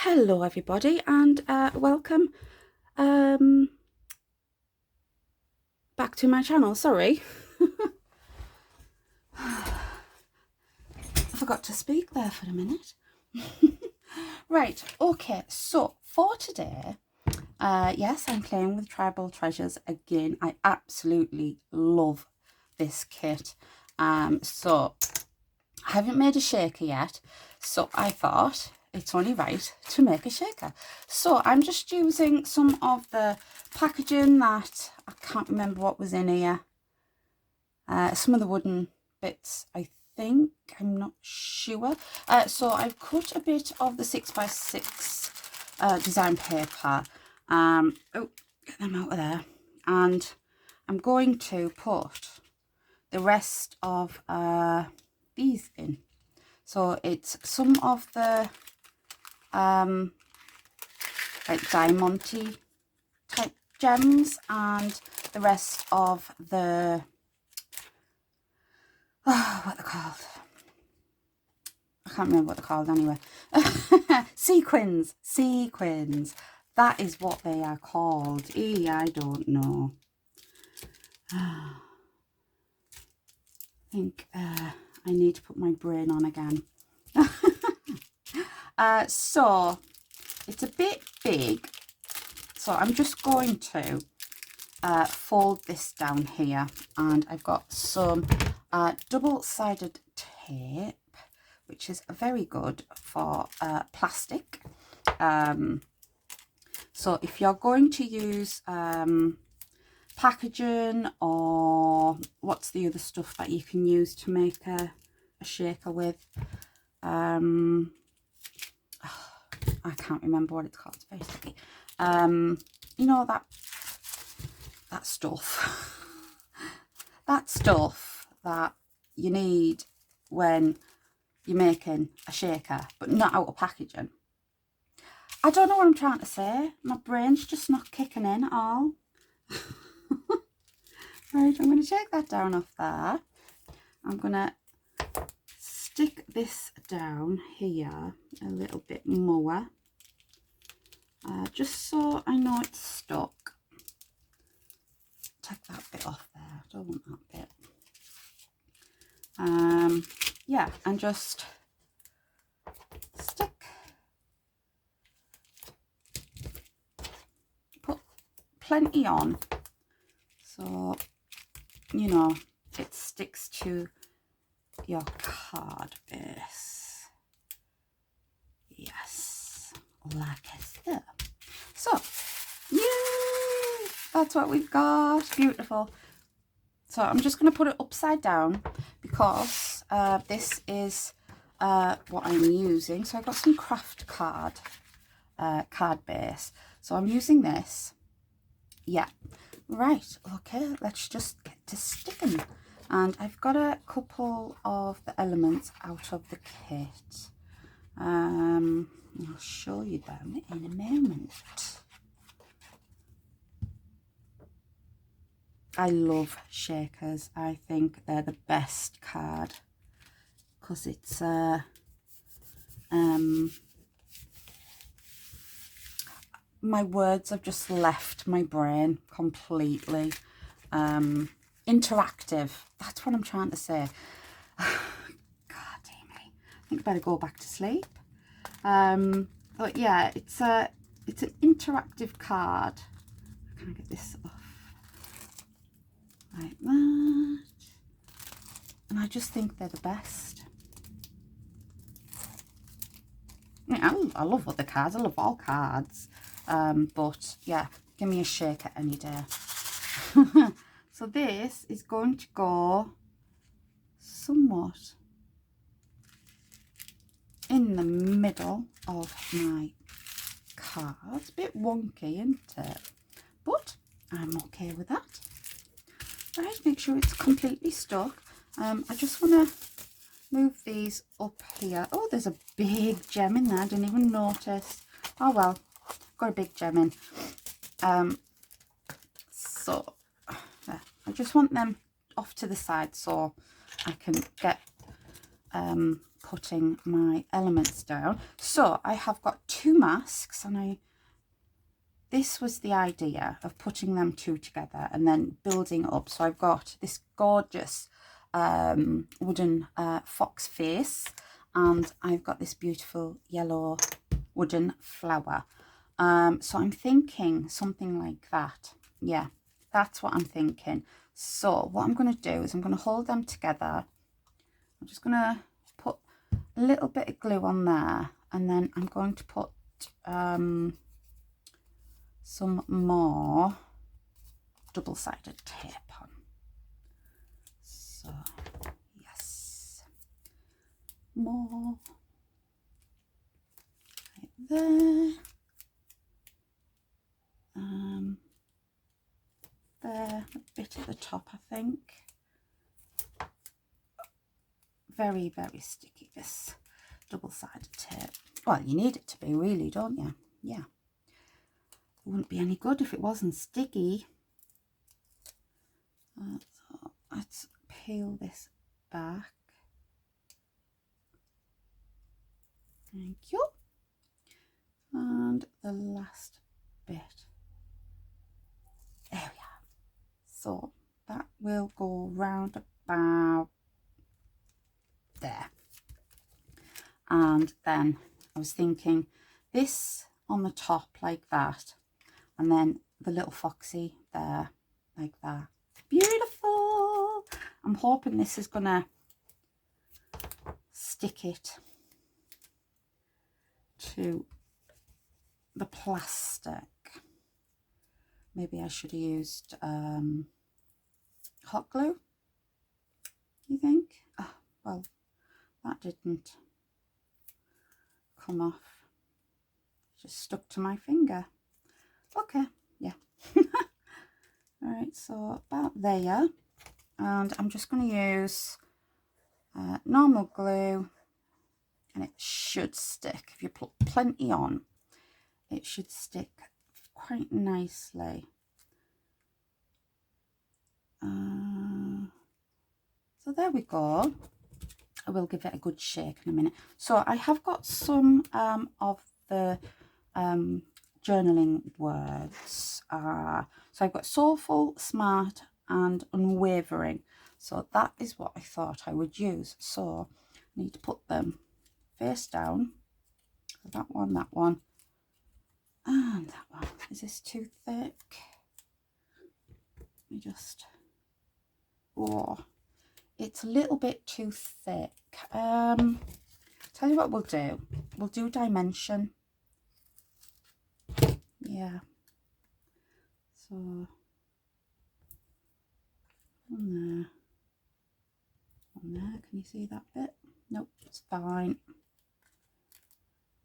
Hello everybody, and welcome back to my channel. Sorry. I forgot to speak there for a minute. Right, okay, so for today, yes, I'm playing with Tribal Treasures again. I absolutely love this kit. So I haven't made a shaker yet, so I thought it's only right to make a shaker. So I'm just using some of the packaging that I can't remember what was in here. Some of the wooden bits, I think, I'm not sure. So I've cut a bit of the 6x6 design paper. Oh, get them out of there. And I'm going to put the rest of these in. So it's some of the like diamante type gems and the rest of the what they're called. I can't remember what they're called anyway. Sequins. That is what they are called. I don't know. I think I need to put my brain on again. So it's a bit big, so I'm just going to fold this down here, and I've got some double-sided tape, which is very good for plastic. So if you're going to use packaging, or what's the other stuff that you can use to make a shaker with, I can't remember what it's called, it's very sticky. You know, that stuff that stuff that you need when you're making a shaker, but not out of packaging. I don't know what I'm trying to say. My brain's just not kicking in at all. Right, I'm going to take that down off there. I'm going to stick this down here a little bit more, just so I know it's stuck. Take that bit off there, I don't want that bit. Yeah, and just stick, put plenty on, so you know it sticks to your card base. Yes, like so. So, yay! That's what we've got. Beautiful. So I'm just going to put it upside down because this is what I'm using. So I've got some craft card base. So I'm using this. Yeah. Right. Okay. Let's just get to sticking. And I've got a couple of the elements out of the kit. I'll show you them in a moment. I love shakers. I think they're the best card because it's my words have just left my brain completely. Interactive, that's what I'm trying to say. God damn me, I think I better go back to sleep. But yeah, it's an interactive card. Can I get this off like that? And I just think they're the best. I love other cards, I love all cards, but yeah, give me a shaker any day. So this is going to go somewhat in the middle of my card. It's a bit wonky, isn't it? But I'm okay with that. Right, make sure it's completely stuck. I just want to move these up here. Oh, there's a big gem in there. I didn't even notice. Oh well, got a big gem in. So there. I just want them off to the side so I can get putting my elements down. So I have got 2 masks, and this was the idea of putting them 2 together and then building up. So I've got this gorgeous wooden fox face, and I've got this beautiful yellow wooden flower. So I'm thinking something like that. Yeah, that's what I'm thinking. So what I'm going to do is I'm going to hold them together. I'm just going to put a little bit of glue on there, and then I'm going to put some more double-sided tape on. So yes, more right there. There, a bit at the top, I think. Very, very sticky, this double-sided tape. Well, you need it to be, really, don't you? Yeah. It wouldn't be any good if it wasn't sticky. So let's peel this back. Thank you. And the last bit. There we are. So that will go round about there. And then I was thinking this on the top like that, and then the little foxy there like that. Beautiful. I'm hoping this is gonna stick it to the plastic. Maybe I should have used hot glue, you think? Oh, well, that didn't come off. It just stuck to my finger. Okay, yeah. All right, so about there. And I'm just going to use normal glue, and it should stick. If you put plenty on, it should stick quite nicely. So there we go. I will give it a good shake in a minute. So I have got some of the journaling words. So I've got soulful, smart and unwavering. So that is what I thought I would use. So I need to put them face down. So that one, and that one. Is this too thick? Let me just... Oh, it's a little bit too thick. Tell you what we'll do. We'll do dimension. Yeah. So on there. Can you see that bit? Nope, it's fine.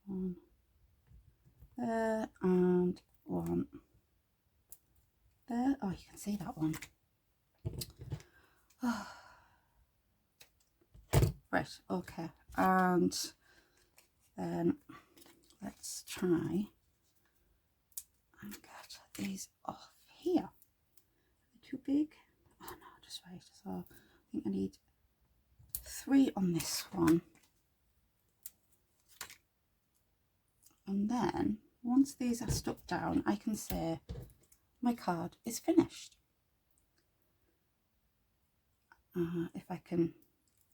One there and one there. Oh, you can see that one. Oh. Right, okay. And then let's try and get these off here. Too big? Oh no, just right. So I think I need 3 on this one. And then once these are stuck down, I can say my card is finished. If I can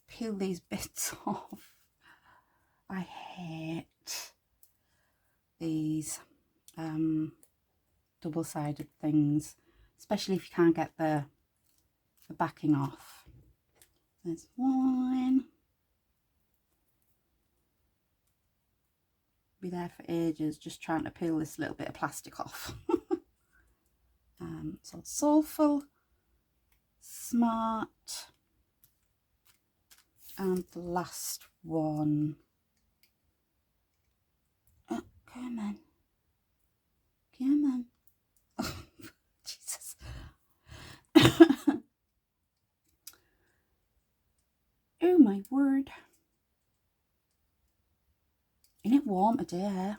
peel these bits off. I hate these double-sided things, especially if you can't get the backing off. There's one. Be there for ages just trying to peel this little bit of plastic off. So soulful, smart, and the last one. Oh, come on. Come on. Oh, Jesus. Oh my word. Isn't it warm today?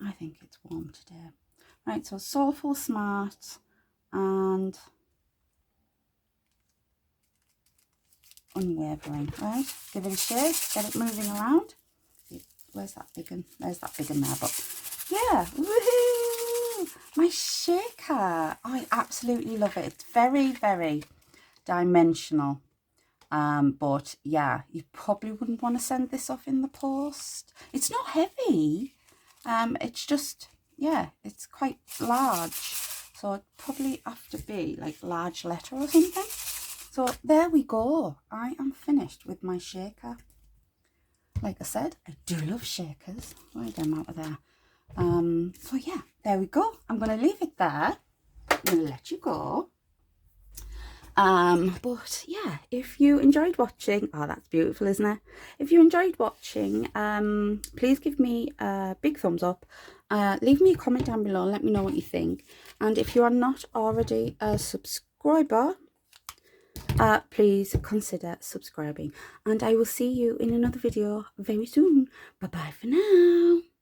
I think it's warm today. Right, so soulful, smart, and unwavering. Right, give it a shake, get it moving around. See, where's that big one? There's that big one there, but yeah, woohoo! My shaker, I absolutely love it. It's very, very dimensional. But yeah, you probably wouldn't want to send this off in the post. It's not heavy. It's just, yeah, it's quite large. So it'd probably have to be like large letter or something. So there we go. I am finished with my shaker. Like I said, I do love shakers. Why them out of there? So yeah, there we go. I'm going to leave it there. I'm going to let you go. But yeah, if you enjoyed watching, oh, that's beautiful, isn't it? If you enjoyed watching, please give me a big thumbs up. Leave me a comment down below and let me know what you think. And if you are not already a subscriber, please consider subscribing. And I will see you in another video very soon. Bye bye for now.